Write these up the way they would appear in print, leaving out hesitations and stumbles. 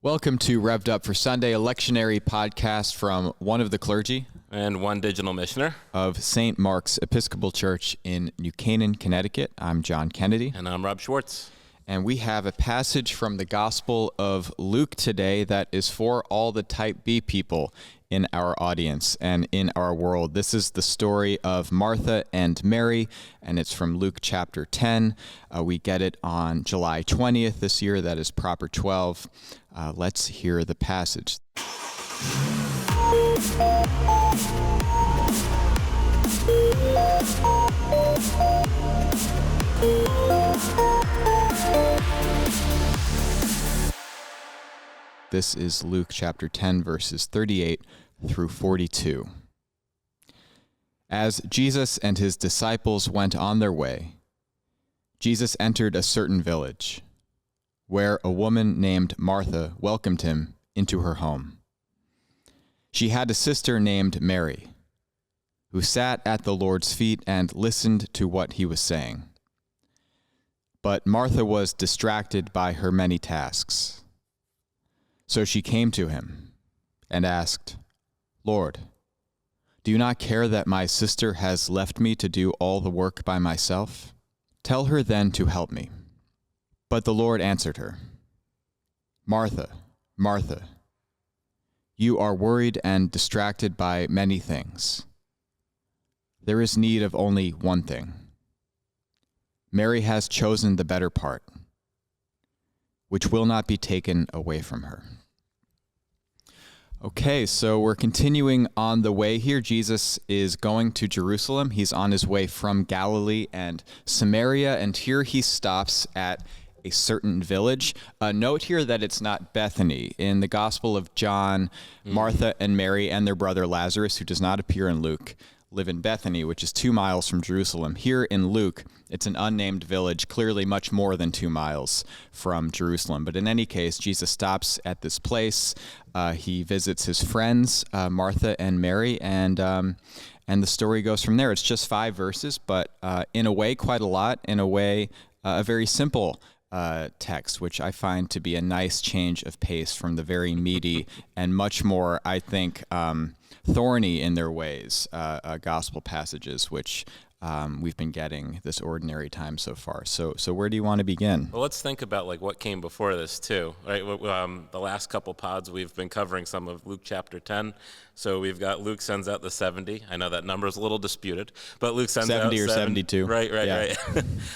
Welcome to Rev'd Up for Sunday, a lectionary podcast from one of the clergy and one digital missioner of St. Mark's Episcopal Church in New Canaan, Connecticut. I'm John Kennedy. And I'm Rob Schwartz. And we have a passage from the Gospel of Luke today that is for all the type B people in our audience and in our world. This is the story of Martha and Mary, and it's from Luke chapter 10. We get it on July 20th this year. That is proper 12. Let's hear the passage. This is Luke chapter 10, verses 38 through 42. As Jesus and his disciples went on their way, Jesus entered a certain village, where a woman named Martha welcomed him into her home. She had a sister named Mary, who sat at the Lord's feet and listened to what he was saying. But Martha was distracted by her many tasks. So she came to him and asked, "Lord, do you not care that my sister has left me to do all the work by myself? Tell her then to help me." But the Lord answered her, "Martha, Martha, you are worried and distracted by many things. There is need of only one thing. Mary has chosen the better part, which will not be taken away from her." Okay, so we're continuing on the way here. Jesus is going to Jerusalem. He's on his way from Galilee and Samaria, and here he stops at a certain village. Note here that it's not Bethany. In the Gospel of John, Martha and Mary and their brother Lazarus, who does not appear in Luke, live in Bethany, which is 2 miles from Jerusalem. Here in Luke, it's an unnamed village, clearly much more than 2 miles from Jerusalem. But in any case, Jesus stops at this place. He visits his friends, Martha and Mary, and the story goes from there. It's just 5 verses, but in a way, quite a lot. In a way, a very simple text, which I find to be a nice change of pace from the very meaty and much more, I think, thorny in their ways gospel passages, which we've been getting this ordinary time so far. So where do you want to begin? Well, let's think about what came before this too, right? The last couple pods we've been covering some of Luke chapter 10. So we've got Luke sends out the 70. I know that number is a little disputed, but Luke sends 70 out or 72. Right.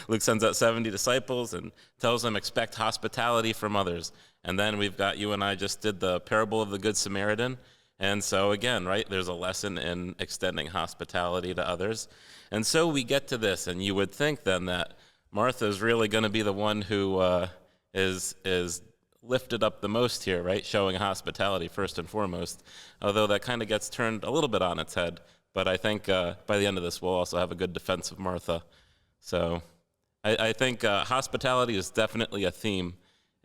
Luke sends out 70 disciples and tells them expect hospitality from others. And then we've got, you and I just did the parable of the Good Samaritan. And so again, right, there's a lesson in extending hospitality to others. And so we get to this, and you would think then that Martha is really going to be the one who is lifted up the most here, right, showing hospitality first and foremost, although that kind of gets turned a little bit on its head. But I think by the end of this, we'll also have a good defense of Martha. So I think hospitality is definitely a theme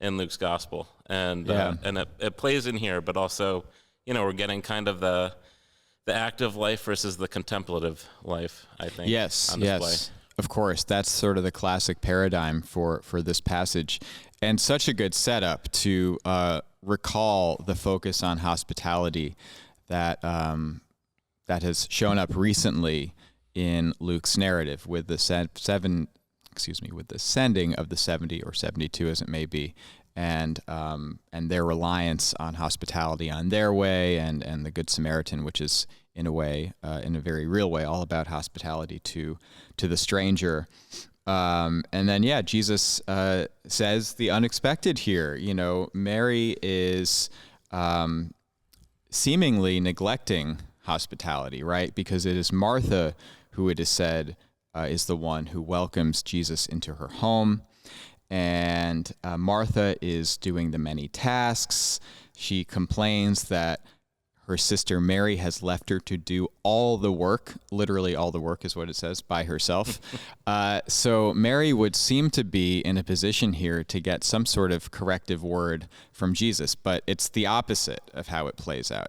in Luke's gospel, and it plays in here, but also, we're getting kind of the active life versus the contemplative life, I think. Yes, on display. Of course. That's sort of the classic paradigm for this passage. And such a good setup to recall the focus on hospitality that has shown up recently in Luke's narrative with the sending of the 70 or 72 as it may be, and their reliance on hospitality on their way, and the Good Samaritan, which is in a way, in a very real way, all about hospitality to the stranger. And then, Jesus says the unexpected here. Mary is seemingly neglecting hospitality, right? Because it is Martha who, it is said, is the one who welcomes Jesus into her home. And Martha is doing the many tasks. She complains that her sister Mary has left her to do all the work, literally all the work is what it says, by herself. So Mary would seem to be in a position here to get some sort of corrective word from Jesus, but it's the opposite of how it plays out.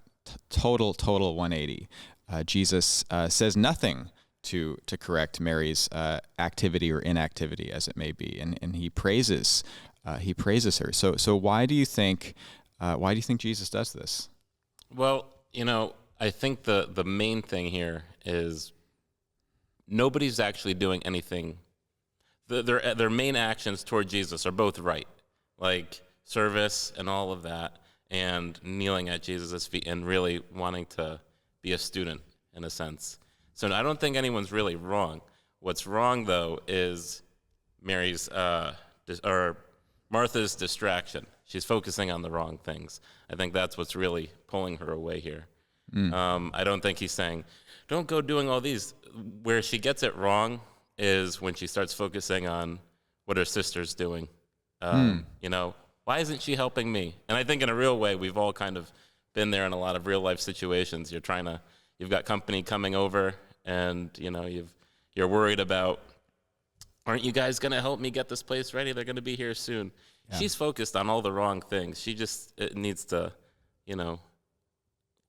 Total 180. Jesus says nothing to correct Mary's activity or inactivity, as it may be, and he praises her. So why do you think Why do you think Jesus does this? Well, I think the main thing here is nobody's actually doing anything. Their main actions toward Jesus are both right, like service and all of that, and kneeling at Jesus' feet and really wanting to be a student in a sense. So I don't think anyone's really wrong. What's wrong, though, is Martha's distraction. She's focusing on the wrong things. I think that's what's really pulling her away here. I don't think he's saying, don't go doing all these. Where she gets it wrong is when she starts focusing on what her sister's doing. Why isn't she helping me? And I think in a real way, we've all kind of been there in a lot of real life situations. You've got company coming over, and you're worried about, aren't you guys going to help me get this place ready? They're going to be here soon. Yeah. She's focused on all the wrong things. She just needs to,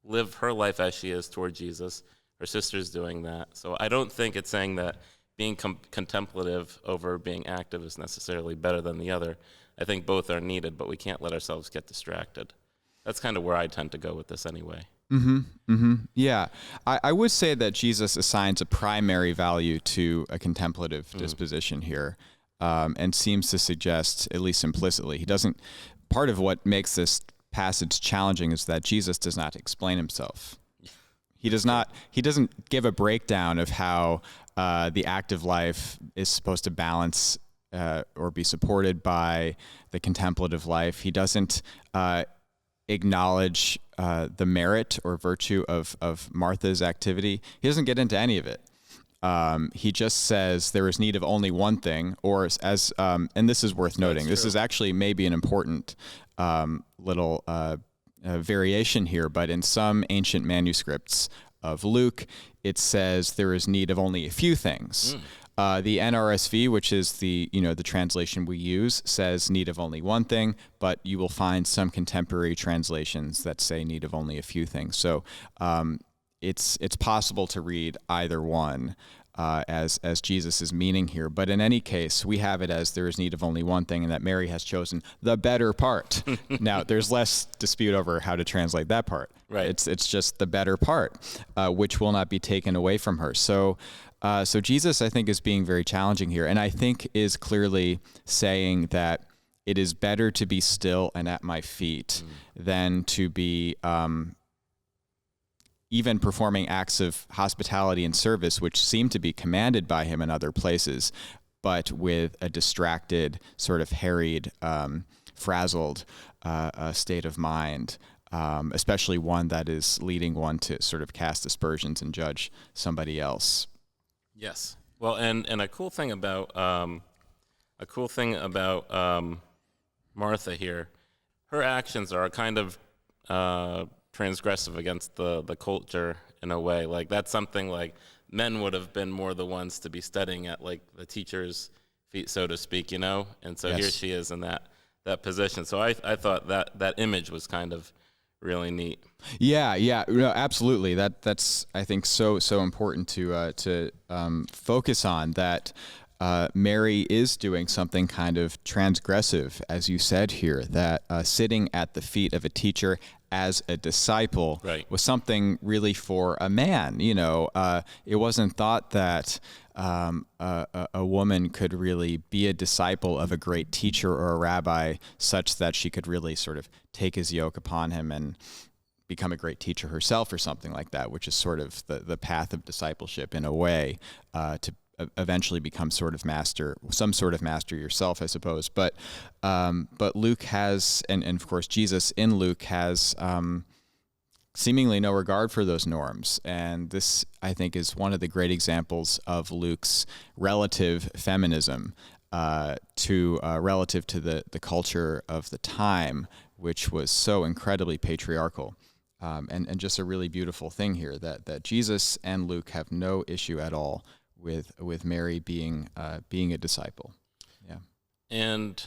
live her life as she is toward Jesus. Her sister's doing that. So I don't think it's saying that being contemplative over being active is necessarily better than the other. I think both are needed, but we can't let ourselves get distracted. That's kind of where I tend to go with this anyway. Yeah. I would say that Jesus assigns a primary value to a contemplative disposition here, and seems to suggest, at least implicitly, part of what makes this passage challenging is that Jesus does not explain himself. He doesn't give a breakdown of how the active life is supposed to balance or be supported by the contemplative life. He doesn't acknowledge the merit or virtue of Martha's activity. He doesn't get into any of it. He just says there is need of only one thing, or and this is worth noting. This is actually maybe an important little variation here, but in some ancient manuscripts of Luke, it says there is need of only a few things. The NRSV, which is the translation we use, says need of only one thing, but you will find some contemporary translations that say need of only a few things. So it's possible to read either one as Jesus is meaning here. But in any case, we have it as there is need of only one thing, and that Mary has chosen the better part. Now, there's less dispute over how to translate that part. Right. It's just the better part, which will not be taken away from her. So Jesus, I think, is being very challenging here, and I think is clearly saying that it is better to be still and at my feet than to be even performing acts of hospitality and service, which seem to be commanded by him in other places, but with a distracted, sort of harried, frazzled state of mind, especially one that is leading one to sort of cast aspersions and judge somebody else. Yes. Well, and a cool thing about Martha here, her actions are kind of transgressive against the culture in a way. Like, that's something like men would have been more the ones to be studying at like the teacher's feet, so to speak, and so yes. Here she is in that position. So I thought that image was kind of really neat. Yeah, no, absolutely. That's I think so important to focus on that. Mary is doing something kind of transgressive, as you said here, that sitting at the feet of a teacher as a disciple was something really for a man. It wasn't thought that a woman could really be a disciple of a great teacher or a rabbi such that she could really sort of take his yoke upon him and become a great teacher herself or something like that, which is sort of the path of discipleship in a way, to eventually become some sort of master yourself, I suppose. But Luke has, and of course Jesus in Luke has seemingly no regard for those norms. And this, I think, is one of the great examples of Luke's relative feminism relative to the culture of the time, which was so incredibly patriarchal. And just a really beautiful thing here that Jesus and Luke have no issue at all with Mary being a disciple. Yeah. And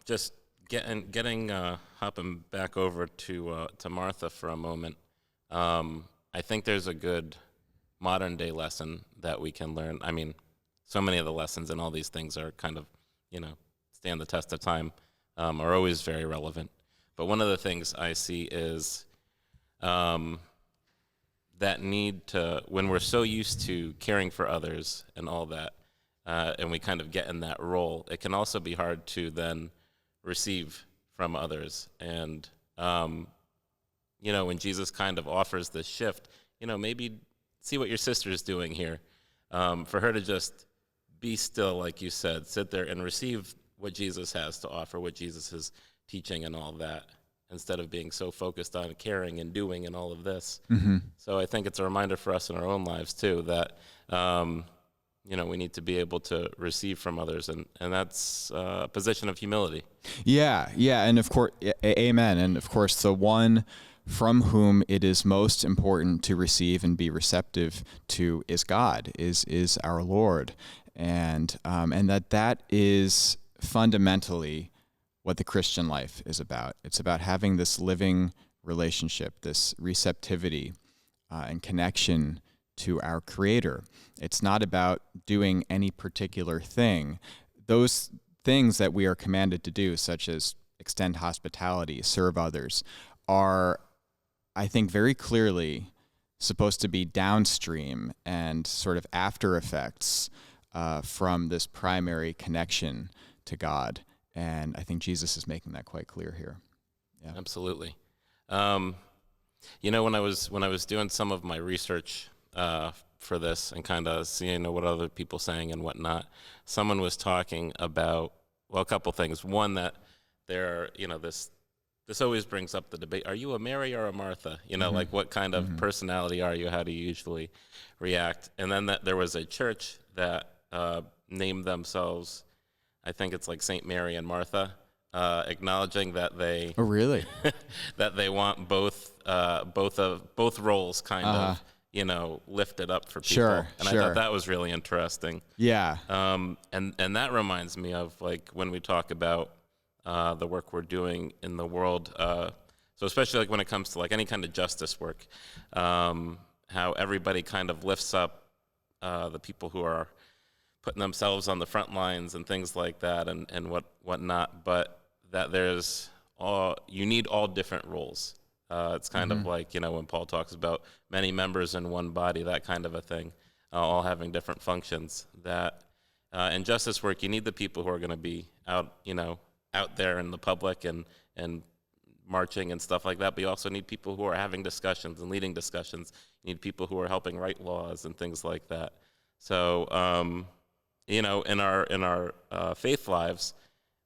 just hopping back over to Martha for a moment, I think there's a good modern day lesson that we can learn. I mean, so many of the lessons and all these things are kind of, stand the test of time, are always very relevant. But one of the things I see is that need to, when we're so used to caring for others and all that, and we kind of get in that role, it can also be hard to then receive from others. And, when Jesus kind of offers this shift, maybe see what your sister is doing here. For her to just be still, like you said, sit there and receive what Jesus has to offer, what Jesus is teaching and all that, instead of being so focused on caring and doing and all of this. Mm-hmm. So I think it's a reminder for us in our own lives, too, that, we need to be able to receive from others, and that's a position of humility. Yeah, and of course, amen. And of course, the one from whom it is most important to receive and be receptive to is God, is our Lord, and that is fundamentally what the Christian life is about. It's about having this living relationship, this receptivity and connection to our Creator. It's not about doing any particular thing. Those things that we are commanded to do, such as extend hospitality, serve others, are, I think, very clearly supposed to be downstream and sort of after effects from this primary connection to God. And I think Jesus is making that quite clear here. Yeah. Absolutely. When I was doing some of my research for this and kind of seeing what other people saying and whatnot, someone was talking about, a couple things. One, that there are, this always brings up the debate: are you a Mary or a Martha? Mm-hmm. Like what kind of Mm-hmm. personality are you? How do you usually react? And then that there was a church that named themselves, I think it's like St. Mary and Martha, acknowledging that they Oh, really? that they want both roles kind of lifted up for people. Sure, and sure. I thought that was really interesting. Yeah. And that reminds me of like when we talk about the work we're doing in the world. So especially like when it comes to like any kind of justice work, how everybody kind of lifts up the people who are putting themselves on the front lines and things like that, and whatnot, but that you need all different roles. It's kind Mm-hmm. of like, when Paul talks about many members in one body, that kind of a thing, all having different functions. That in justice work, you need the people who are going to be out there in the public and marching and stuff like that, but you also need people who are having discussions and leading discussions. You need people who are helping write laws and things like that. So, in our faith lives,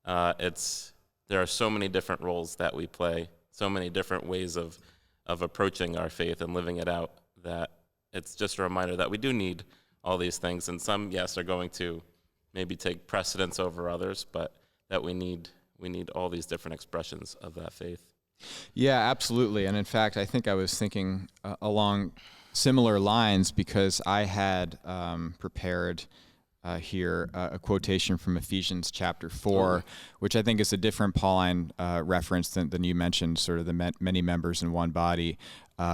there are so many different roles that we play, so many different ways of approaching our faith and living it out, that it's just a reminder that we do need all these things. And some, yes, are going to maybe take precedence over others, but that we need all these different expressions of that faith. Yeah, absolutely. And in fact, I think I was thinking along similar lines, because I had prepared here a quotation from Ephesians chapter 4, which I think is a different Pauline reference than you mentioned, sort of the many members in one body,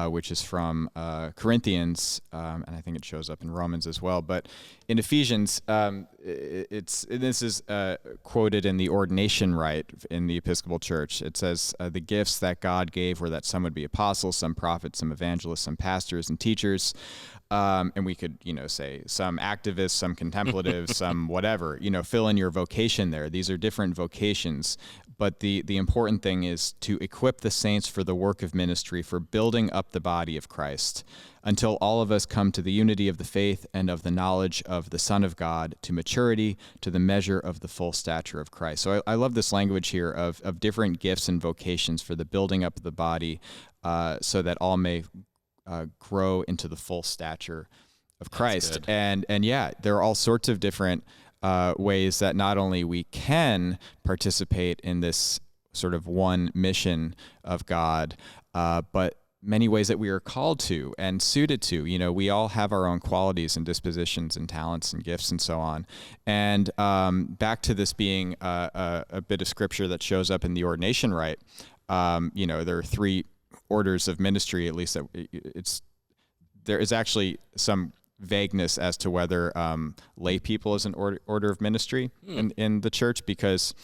which is from Corinthians, and I think it shows up in Romans as well. But in Ephesians, this is quoted in the ordination rite in the Episcopal Church. It says, the gifts that God gave were that some would be apostles, some prophets, some evangelists, some pastors and teachers. And we could, say some activists, some contemplatives, some whatever, fill in your vocation there. These are different vocations. But the important thing is to equip the saints for the work of ministry, for building up the body of Christ, until all of us come to the unity of the faith and of the knowledge of the Son of God, to maturity, to the measure of the full stature of Christ. So I love this language here of different gifts and vocations for the building up of the body, so that all may grow into the full stature of Christ. And yeah, there are all sorts of different ways that not only we can participate in this sort of one mission of God, but many ways that we are called to and suited to. We all have our own qualities and dispositions and talents and gifts and so on. And back to this being a bit of scripture that shows up in the ordination rite, there are three orders of ministry, at least there is actually some vagueness as to whether lay people is an order of ministry in the church, because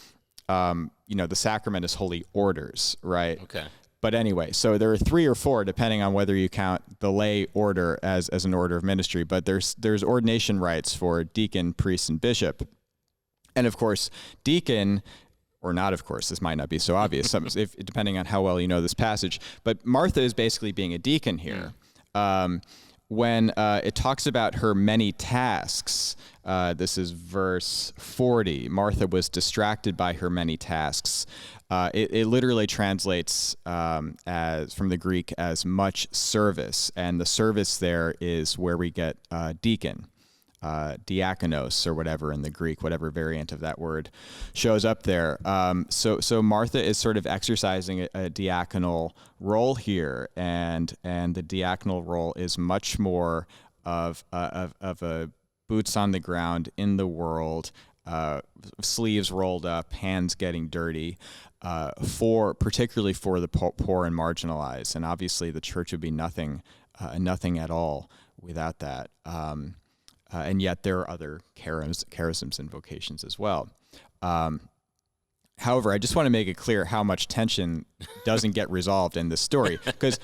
the sacrament is holy orders, right? Okay. But anyway, so there are 3 or 4, depending on whether you count the lay order as an order of ministry. But there's ordination rites for deacon, priest, and bishop. And of course, deacon, or not of course, this might not be so obvious, depending on how well you know this passage. But Martha is basically being a deacon here. When it talks about her many tasks, this is verse 40, Martha was distracted by her many tasks. It literally translates as from the Greek as much service, and the service there is where we get deacon, diakonos or whatever in the Greek, whatever variant of that word shows up there. So Martha is sort of exercising a diaconal role here, and the diaconal role is much more of a boots on the ground in the world, sleeves rolled up, hands getting dirty, particularly for the poor and marginalized. And obviously the church would be nothing at all without that. And yet there are other charisms and vocations as well. However, I just want to make it clear how much tension doesn't get resolved in this story, because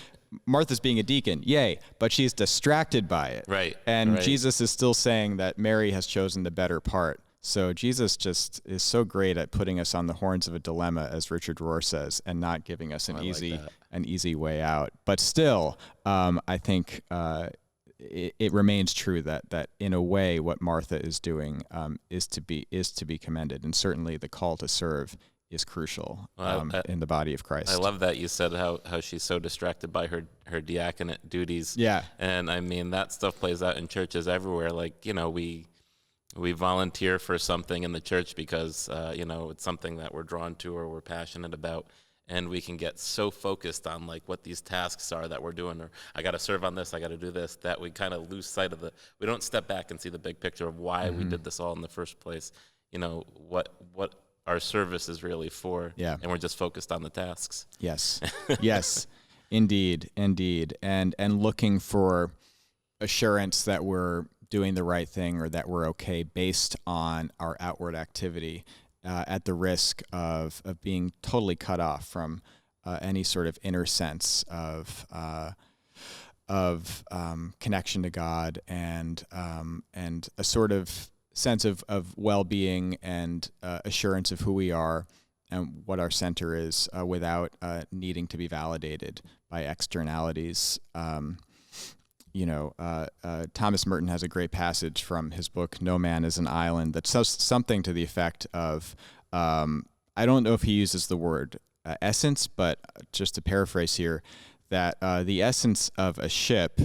Martha's being a deacon, yay, but she's distracted by it. Right. And Jesus is still saying that Mary has chosen the better part. So Jesus just is so great at putting us on the horns of a dilemma, as Richard Rohr says, and not giving us an easy way out. But still, I think it remains true that in a way what Martha is doing is to be commended, and certainly the call to serve is crucial in the body of Christ. I love that you said how she's so distracted by her diaconate duties. Yeah. And I mean, that stuff plays out in churches everywhere. Like, we volunteer for something in the church because, it's something that we're drawn to or we're passionate about. And we can get so focused on like what these tasks are that we're doing, or I got to serve on this, I got to do this, that we kind of lose sight of we don't step back and see the big picture of why we did this all in the first place. What our service is really for. Yeah. And we're just focused on the tasks. Yes. Yes, indeed. And looking for assurance that we're doing the right thing or that we're okay based on our outward activity, at the risk of being totally cut off from any sort of inner sense of connection to God and a sort of sense of well-being and assurance of who we are and what our center is, without needing to be validated by externalities. Thomas Merton has a great passage from his book, No Man is an Island, that says something to the effect of, I don't know if he uses the word essence, but just to paraphrase here, that the essence of a ship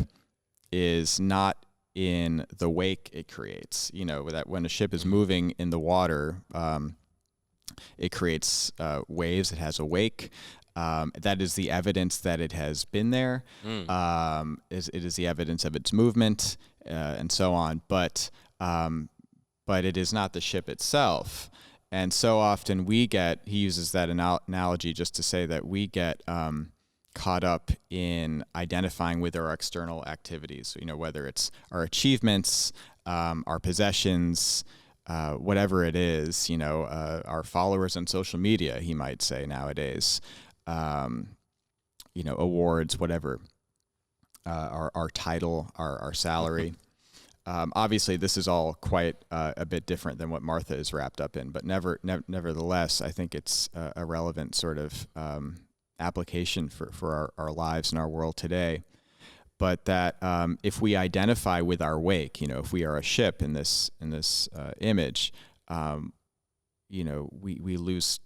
is not in the wake it creates. That when a ship is moving in the water, it creates waves, it has a wake. That is the evidence that it has been there. It is the evidence of its movement, and so on. But it is not the ship itself. And so often he uses that analogy just to say that we get caught up in identifying with our external activities. Whether it's our achievements, our possessions, whatever it is. Our followers on social media, he might say nowadays. Awards, whatever, our title, our salary. Obviously, this is all quite a bit different than what Martha is wrapped up in, but nevertheless, I think it's a relevant sort of application for our lives and our world today. But that if we identify with our wake, if we are a ship in this image, we lose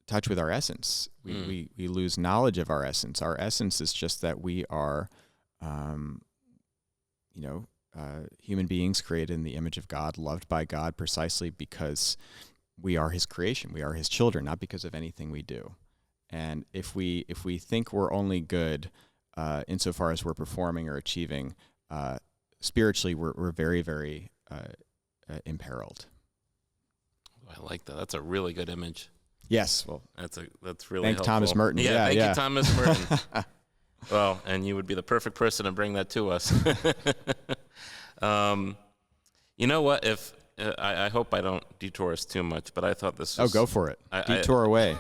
touch with our essence. We lose knowledge of our essence. Our essence is just that we are, human beings created in the image of God, loved by God precisely because we are His creation. We are His children, not because of anything we do. And if we think we're only good insofar as we're performing or achieving, spiritually we're very, very imperiled. I like that. That's a really good image. Yes, well, that's really thanks, helpful. Thomas Merton. Yeah, thank you, Thomas Merton. Well, and you would be the perfect person to bring that to us. You know what? If I hope I don't detour us too much, but I thought this was... Oh, go for it. Detour away.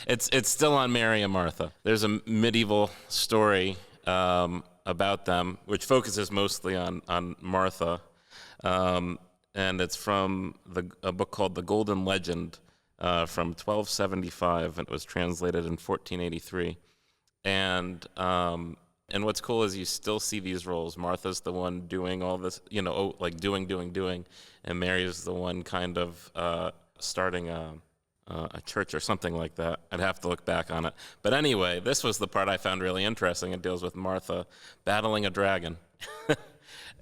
It's still on Mary and Martha. There's a medieval story about them, which focuses mostly on Martha, and it's from a book called The Golden Legend from 1275, and it was translated in 1483. And what's cool is you still see these roles. Martha's the one doing all this, like doing, and Mary is the one kind of starting a church or something like that. I'd have to look back on it. But anyway, this was the part I found really interesting. It deals with Martha battling a dragon.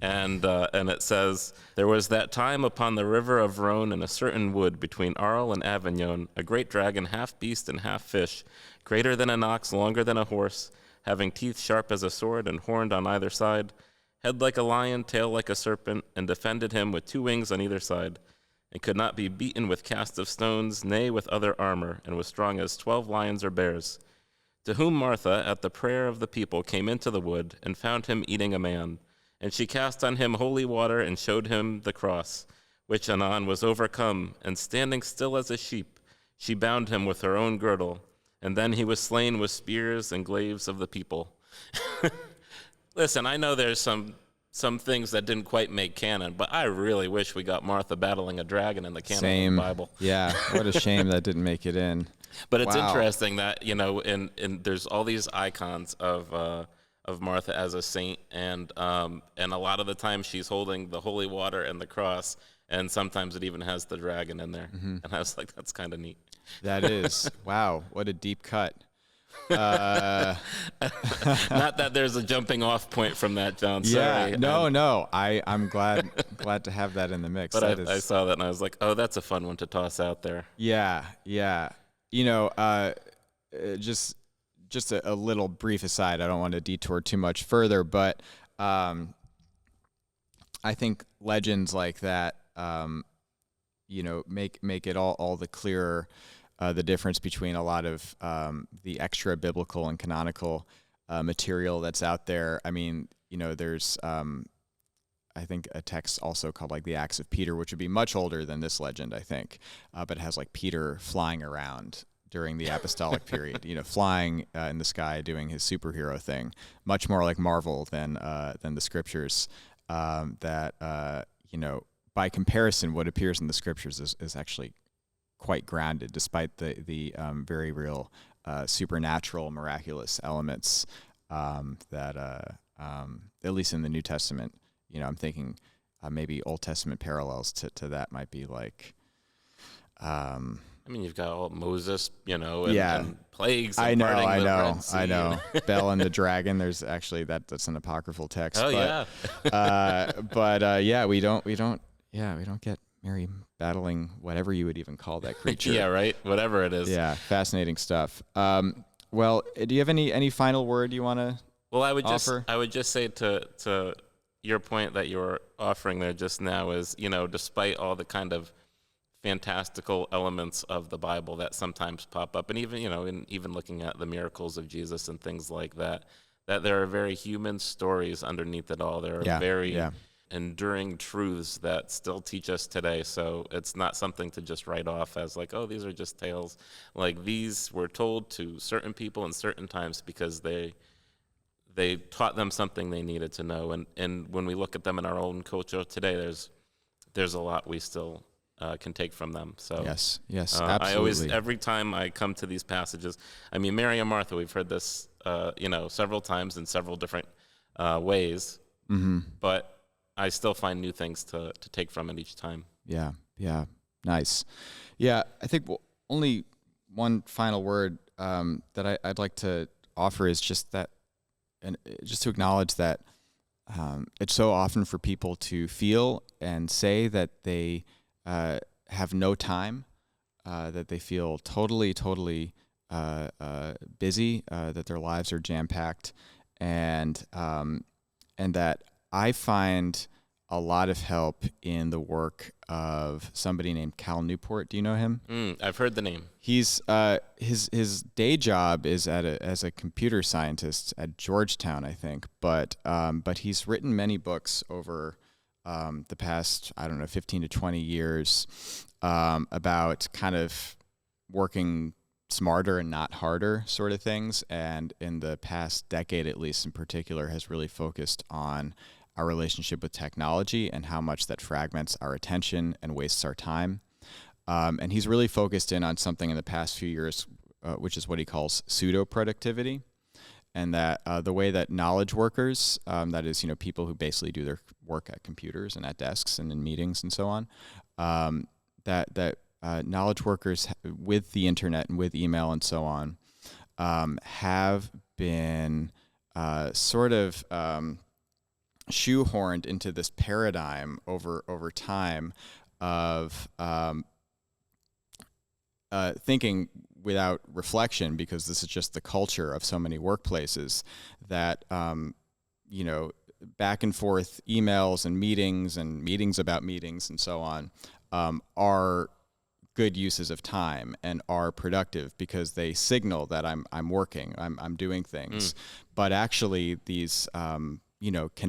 And it says, "There was that time upon the river of Rhone in a certain wood between Arles and Avignon, a great dragon, half beast and half fish, greater than an ox, longer than a horse, having teeth sharp as a sword and horned on either side, head like a lion, tail like a serpent, and defended him with 2 wings on either side, and could not be beaten with cast of stones, nay, with other armor, and was strong as 12 lions or bears. To whom Martha, at the prayer of the people, came into the wood, and found him eating a man. And she cast on him holy water, and showed him the cross, which anon was overcome, and standing still as a sheep, she bound him with her own girdle, and then he was slain with spears and glaives of the people." Listen, I know there's some things that didn't quite make canon, but I really wish we got Martha battling a dragon in the canon of the Bible. Yeah, what a shame that didn't make it in. But it's interesting that, and there's all these icons of Martha as a saint, and a lot of the time she's holding the holy water and the cross, and sometimes it even has the dragon in there. Mm-hmm. And I was like, that's kind of neat. That is. Wow, what a deep cut. Not that there's a jumping off point from that, John. Sorry. Yeah, no. I'm glad to have that in the mix. But I saw that and I was like, oh, that's a fun one to toss out there. Yeah. Just a little brief aside. I don't want to detour too much further, but I think legends like that, make it all the clearer. The difference between a lot of the extra biblical and canonical material that's out there. I mean, there's I think a text also called like the Acts of Peter, which would be much older than this legend, I think, but it has like Peter flying around during the apostolic period, flying in the sky, doing his superhero thing, much more like Marvel than the scriptures. By comparison, what appears in the scriptures is actually quite grounded, despite the very real supernatural, miraculous elements that at least in the New Testament, I'm thinking maybe Old Testament parallels to that might be like. You've got all Moses, and plagues. And I know. Bel and the dragon. There's actually that's an apocryphal text. Oh, yeah. We don't get Mary battling whatever you would even call that creature. Yeah, right. Whatever it is. Yeah, fascinating stuff. Well, do you have any final word you want to? Well, I would offer? just say to your point that you were offering there just now is, despite all the kind of fantastical elements of the Bible that sometimes pop up, and even even looking at the miracles of Jesus and things like that there are very human stories underneath it all. There are very enduring truths that still teach us today. So it's not something to just write off as like, oh, these are just tales. Like, these were told to certain people in certain times because they taught them something they needed to know. And when we look at them in our own culture today, there's a lot we still can take from them. So yes, absolutely. Every time I come to these passages, Mary and Martha, we've heard this, several times in several different ways, but I still find new things to take from it each time. Yeah, nice. Yeah, I think only one final word that I'd like to offer is just that, and just to acknowledge that it's so often for people to feel and say that they have no time, that they feel totally busy, that their lives are jam-packed, and that I find a lot of help in the work of somebody named Cal Newport. Do you know him? I've heard the name. He's his day job is as a computer scientist at Georgetown, I think. But he's written many books over the past, 15 to 20 years, about kind of working smarter and not harder sort of things. And in the past decade, at least in particular, has really focused on our relationship with technology and how much that fragments our attention and wastes our time. And he's really focused in on something in the past few years, which is what he calls pseudo-productivity. And that the way that knowledge workers, that is, people who basically do their work at computers and at desks and in meetings and so on, that knowledge workers with the internet and with email and so on have been sort of shoehorned into this paradigm over time of thinking without reflection, because this is just the culture of so many workplaces, that back and forth emails and meetings about meetings and so on are good uses of time and are productive because they signal that I'm working, I'm doing things. But actually these can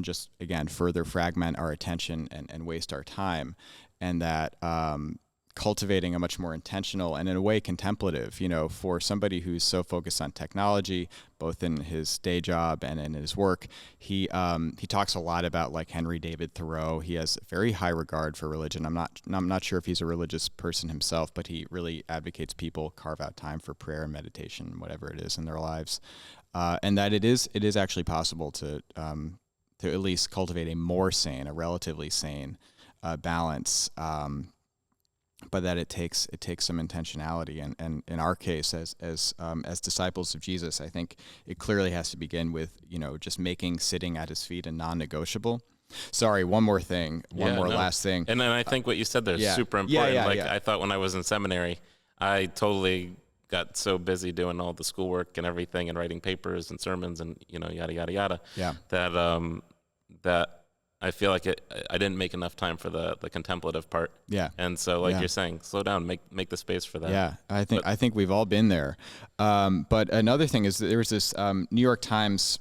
just, again, further fragment our attention and waste our time. And that cultivating a much more intentional and in a way contemplative, for somebody who's so focused on technology, both in his day job and in his work, he talks a lot about, like, Henry David Thoreau. He has very high regard for religion. I'm not sure if he's a religious person himself, but he really advocates people carve out time for prayer and meditation, whatever it is in their lives, and that it is actually possible to at least cultivate a more sane, a relatively sane balance. But that it takes some intentionality, and in our case, as disciples of Jesus, I think it clearly has to begin with just making sitting at his feet a non-negotiable. Sorry, one more last thing. And then I think what you said there is super important. I thought when I was in seminary, I totally got so busy doing all the schoolwork and everything and writing papers and sermons and yada yada yada. Yeah. That I feel like I didn't make enough time for the contemplative part. Yeah. And so, you're saying, slow down, make the space for that. Yeah, I think we've all been there. But another thing is that there was this New York Times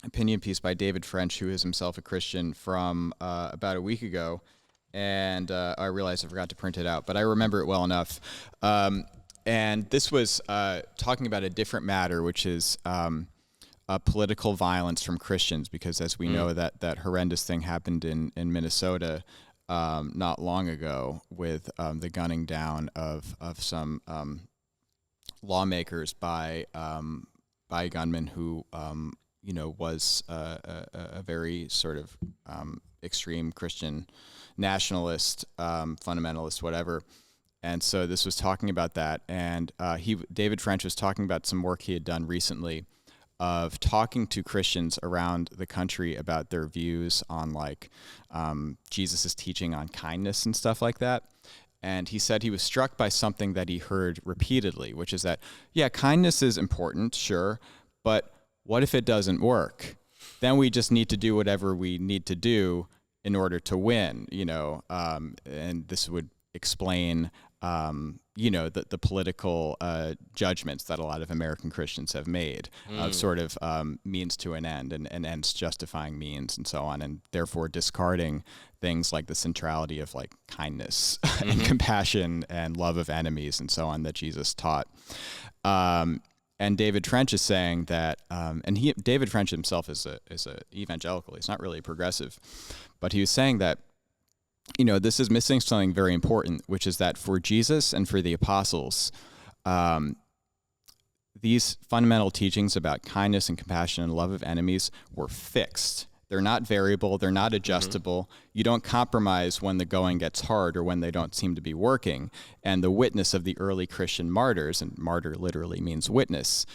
opinion piece by David French, who is himself a Christian, from about a week ago, and I realized I forgot to print it out, but I remember it well enough. And this was talking about a different matter, which is political violence from Christians, because as we know, that horrendous thing happened in Minnesota not long ago with the gunning down of some lawmakers by a gunman who was a very sort of extreme Christian nationalist, fundamentalist, whatever. And so this was talking about that, and David French was talking about some work he had done recently of talking to Christians around the country about their views on, like, Jesus' teaching on kindness and stuff like that. And he said he was struck by something that he heard repeatedly, which is that, kindness is important, sure, but what if it doesn't work? Then we just need to do whatever we need to do in order to win, and this would explain the political judgments that a lot of American Christians have made of sort of means to an end and ends justifying means and so on, and therefore discarding things like the centrality of, like, kindness and compassion and love of enemies and so on that Jesus taught. And David French is saying that, David French himself is a evangelical. He's not really a progressive, but he was saying that this is missing something very important, which is that for Jesus and for the apostles, these fundamental teachings about kindness and compassion and love of enemies were fixed. They're not variable. They're not adjustable. You don't compromise when the going gets hard or when they don't seem to be working. And the witness of the early Christian martyrs, and martyr literally means witness,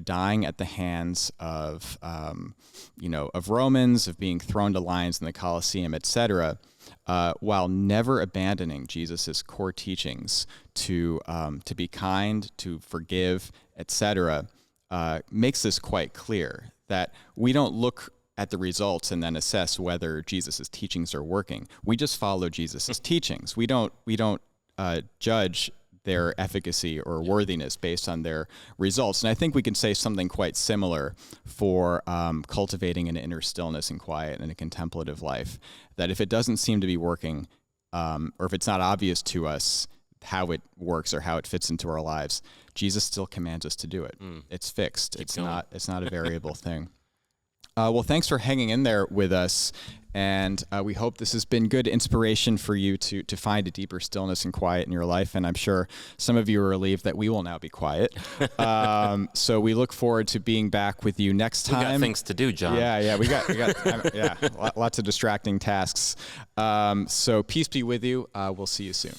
dying at the hands of, of Romans, of being thrown to lions in the Colosseum, etc., while never abandoning Jesus's core teachings to be kind, to forgive, etc., makes this quite clear that we don't look at the results and then assess whether Jesus's teachings are working. We just follow Jesus's teachings. We don't judge their efficacy or worthiness based on their results. And I think we can say something quite similar for cultivating an inner stillness and quiet in a contemplative life, that if it doesn't seem to be working, or if it's not obvious to us how it works or how it fits into our lives, Jesus still commands us to do it. It's fixed. It's not a variable thing. Well, thanks for hanging in there with us, and we hope this has been good inspiration for you to find a deeper stillness and quiet in your life, and I'm sure some of you are relieved that we will now be quiet. So we look forward to being back with you next time. We got things to do, John. Yeah, we got lots of distracting tasks. So peace be with you. We'll see you soon.